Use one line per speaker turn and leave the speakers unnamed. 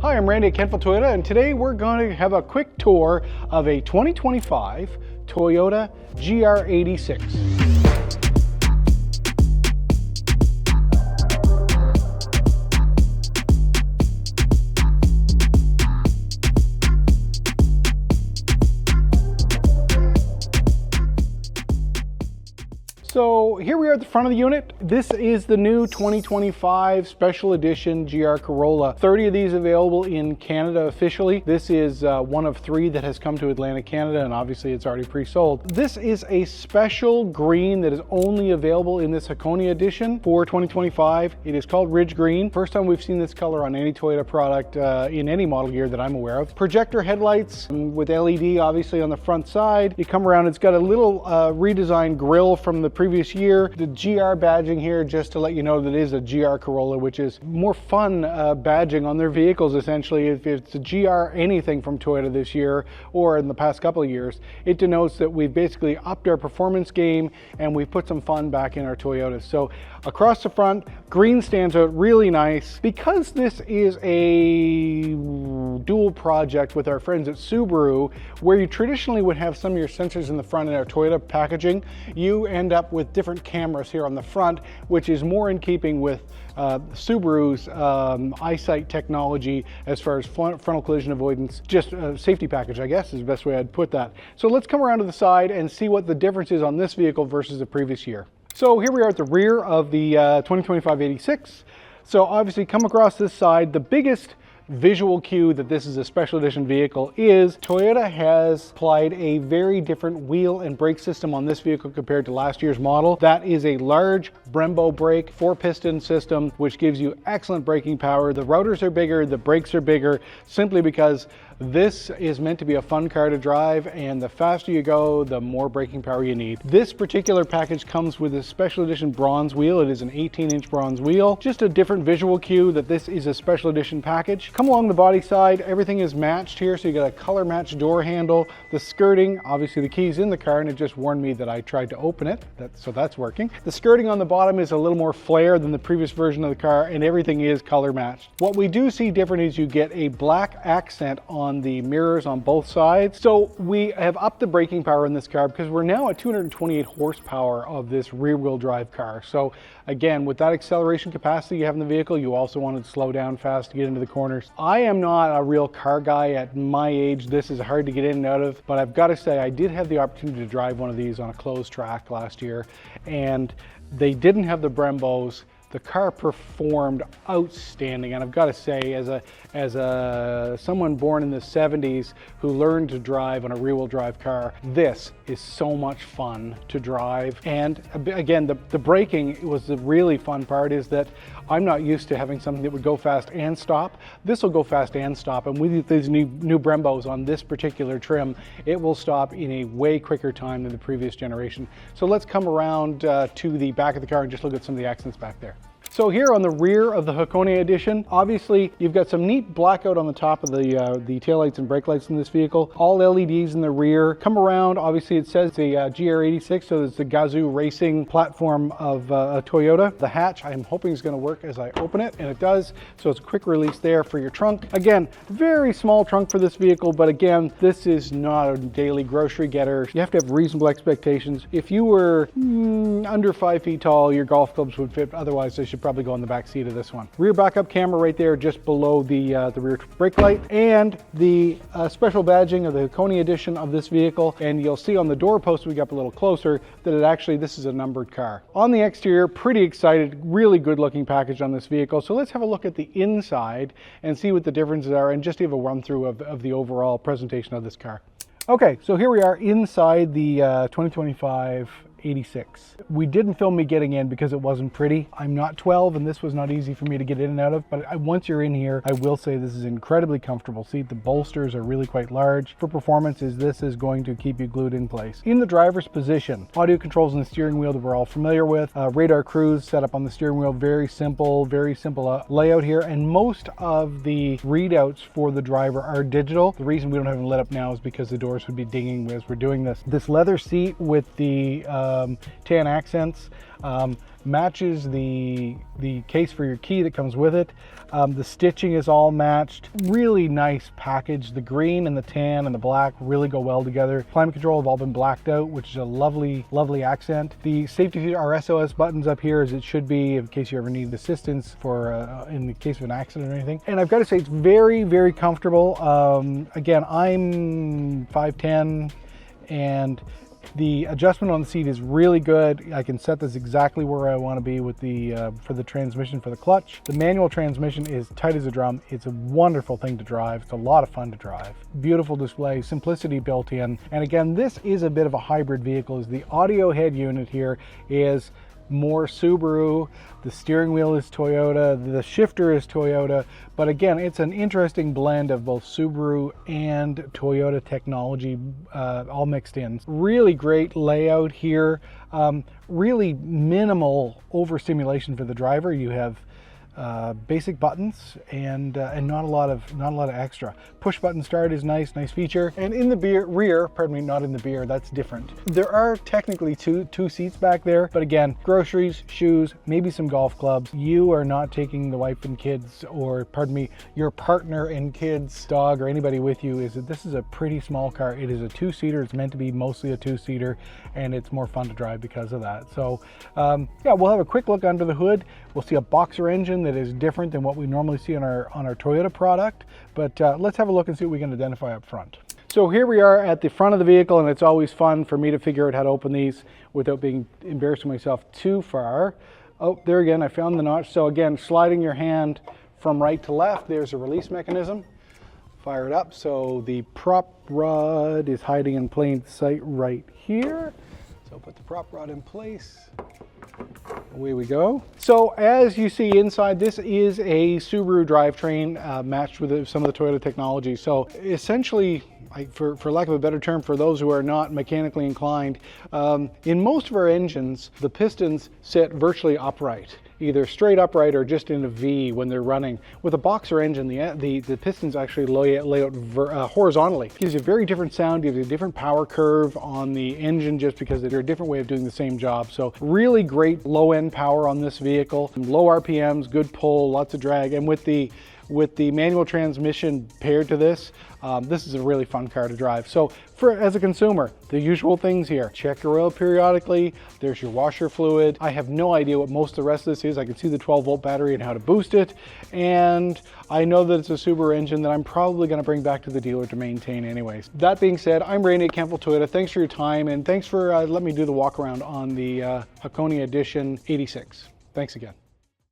Hi, I'm Randy at Kentville Toyota, and today we're going to have a quick tour of a 2025 Toyota GR86. So here we are at the front of the unit. This is the new 2025 Special Edition GR Corolla. 30 of these available in Canada officially. This is one of 3 that has come to Atlantic Canada, and obviously it's already pre-sold. This is a special green that is only available in this Hakone edition for 2025. It is called Ridge Green. First time we've seen this color on any Toyota product in any model year that I'm aware of. Projector headlights with LED obviously on the front side. You come around, it's got a little redesigned grille from the previous year. The GR badging here, just to let you know that it is a GR Corolla, which is more fun badging on their vehicles essentially. If it's a GR anything from Toyota this year or in the past couple of years, it denotes that we've basically upped our performance game and we've put some fun back in our Toyotas. So across the front, green stands out really nice. Because this is a dual project with our friends at Subaru, where you traditionally would have some of your sensors in the front in our Toyota packaging, you end up with different cameras here on the front, which is more in keeping with Subaru's eyesight technology as far as frontal collision avoidance. Just a safety package, I guess, is the best way I'd put that. So let's come around to the side and see what the difference is on this vehicle versus the previous year. So here we are at the rear of the 2025 86. So obviously come across this side, the biggest visual cue that this is a special edition vehicle is Toyota has applied a very different wheel and brake system on this vehicle compared to last year's model. That is a large Brembo brake 4-piston system, which gives you excellent braking power. The rotors are bigger, the brakes are bigger, simply because this is meant to be a fun car to drive, and the faster you go, the more braking power you need. This particular package comes with a special edition bronze wheel. It is an 18-inch bronze wheel. Just a different visual cue that this is a special edition package. Come along the body side, everything is matched here, so you got a color matched door handle. The skirting, obviously the key's in the car, and it just warned me that I tried to open it, so that's working. The skirting on the bottom is a little more flare than the previous version of the car, and everything is color matched. What we do see different is you get a black accent on the mirrors on both sides. So we have upped the braking power in this car because we're now at 228 horsepower of this rear-wheel drive car. So again, with that acceleration capacity you have in the vehicle, you also want to slow down fast to get into the corners. I am not a real car guy at my age. This is hard to get in and out of, but I've got to say I did have the opportunity to drive one of these on a closed track last year, and they didn't have the Brembos. The car performed outstanding, and I've got to say, as someone born in the 70s who learned to drive on a rear-wheel drive car, this is so much fun to drive. And again, the braking was the really fun part, is that I'm not used to having something that would go fast and stop. This will go fast and stop, and with these new Brembos on this particular trim, it will stop in a way quicker time than the previous generation. So let's come around to the back of the car and just look at some of the accents back there. So here on the rear of the Hakone edition, obviously you've got some neat blackout on the top of the taillights and brake lights in this vehicle. All LEDs in the rear. Come around, obviously it says the GR86, so it's the Gazoo racing platform of Toyota. The hatch I'm hoping is going to work as I open it, and it does. So it's a quick release there for your trunk. Again, very small trunk for this vehicle, but again, this is not a daily grocery getter. You have to have reasonable expectations. If you were under 5 feet tall, your golf clubs would fit. Otherwise, they should probably go in the back seat of this one. Rear backup camera right there just below the rear brake light, and the special badging of the Hakone edition of this vehicle. And you'll see on the door post, we got up a little closer, that this is a numbered car. On the exterior, pretty excited, really good looking package on this vehicle. So let's have a look at the inside and see what the differences are, and just give a run through of the overall presentation of this car. Okay, so here we are inside the 2025 86. We didn't film me getting in because it wasn't pretty. I'm not 12 and this was not easy for me to get in and out of, but once you're in here, I will say this is an incredibly comfortable seat. The bolsters are really quite large. For performance, this is going to keep you glued in place. In the driver's position, audio controls on the steering wheel that we're all familiar with. Radar cruise set up on the steering wheel, very simple layout here, and most of the readouts for the driver are digital. The reason we don't have them lit up now is because the doors would be dinging as we're doing this. This leather seat with the tan accents. Matches the case for your key that comes with it. The stitching is all matched. Really nice package. The green and the tan and the black really go well together. Climate control have all been blacked out, which is a lovely, lovely accent. The safety feature are SOS buttons up here, as it should be, in case you ever need assistance for in the case of an accident or anything. And I've got to say, it's very, very comfortable. Again, I'm 5'10", and the adjustment on the seat is really good. I can set this exactly where I want to be with the for the transmission for the clutch. The manual transmission is tight as a drum. It's a wonderful thing to drive. It's a lot of fun to drive. Beautiful display, simplicity built in. And again, this is a bit of a hybrid vehicle. As the audio head unit here is more Subaru, the steering wheel is Toyota, the shifter is Toyota, but again, it's an interesting blend of both Subaru and Toyota technology all mixed in. Really great layout here, really minimal overstimulation for the driver. You have basic buttons and not a lot of extra. Push button start is nice feature. And in the rear, pardon me, not in the beer, that's different. There are technically two seats back there, but again, groceries, shoes, maybe some golf clubs. You are not taking the wife and kids, or pardon me, your partner and kids, dog, or anybody with you. This is a pretty small car. It is a two-seater. It's meant to be mostly a two-seater, and it's more fun to drive because of that. So yeah, we'll have a quick look under the hood. We'll see a boxer engine that is different than what we normally see on our Toyota product, but let's have a look and see what we can identify up front. So here we are at the front of the vehicle, and it's always fun for me to figure out how to open these without being embarrassing myself too far. Oh, there again, I found the notch. So again, sliding your hand from right to left, there's a release mechanism. Fire it up. So the prop rod is hiding in plain sight right here. So put the prop rod in place. Away we go. So as you see inside, this is a Subaru drivetrain matched with some of the Toyota technology. So essentially, for lack of a better term, for those who are not mechanically inclined, in most of our engines, the pistons sit virtually upright, either straight upright or just in a V when they're running. With a boxer engine, the pistons actually lay out horizontally. It gives you a very different sound, gives you a different power curve on the engine just because they're a different way of doing the same job. So really great low-end power on this vehicle. Low RPMs, good pull, lots of drag, and with the manual transmission paired to this, this is a really fun car to drive. So as a consumer, the usual things here. Check your oil periodically. There's your washer fluid. I have no idea what most of the rest of this is. I can see the 12-volt battery and how to boost it. And I know that it's a Subaru engine that I'm probably going to bring back to the dealer to maintain anyways. That being said, I'm Randy at Kentville Toyota. Thanks for your time, and thanks for letting me do the walk around on the Hakone Edition 86. Thanks again.